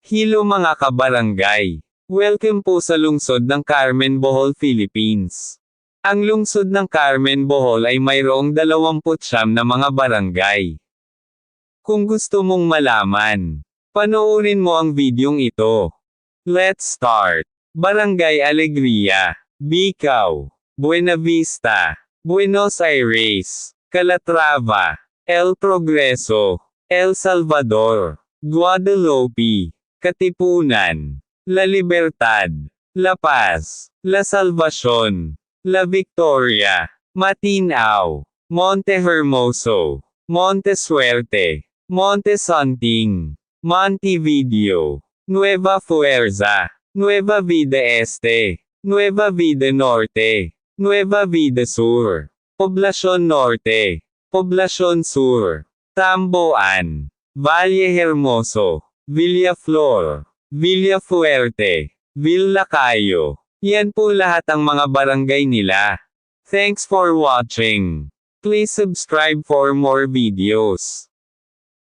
Hello mga kabarangay! Welcome po sa lungsod ng Carmen Bohol, Philippines. Ang lungsod ng Carmen Bohol ay mayroong 29 na mga barangay. Kung gusto mong malaman, panoorin mo ang videong ito. Let's start! Barangay Alegria, Bicao, Buena Vista, Buenos Aires, Calatrava, El Progreso, El Salvador, Guadalupe, Katipunan, La Libertad, La Paz, La Salvacion, La Victoria, Matinao, Monte Hermoso, Monte Suerte, Monte Santing, Montevideo, Nueva Fuerza, Nueva Vida Este, Nueva Vida Norte, Nueva Vida Sur, Poblacion Norte, Poblacion Sur, Tamboan, Valle Hermoso, Villaflor, Villafuerte, Villacayo. Yan po lahat ang mga barangay nila. Thanks for watching. Please subscribe for more videos.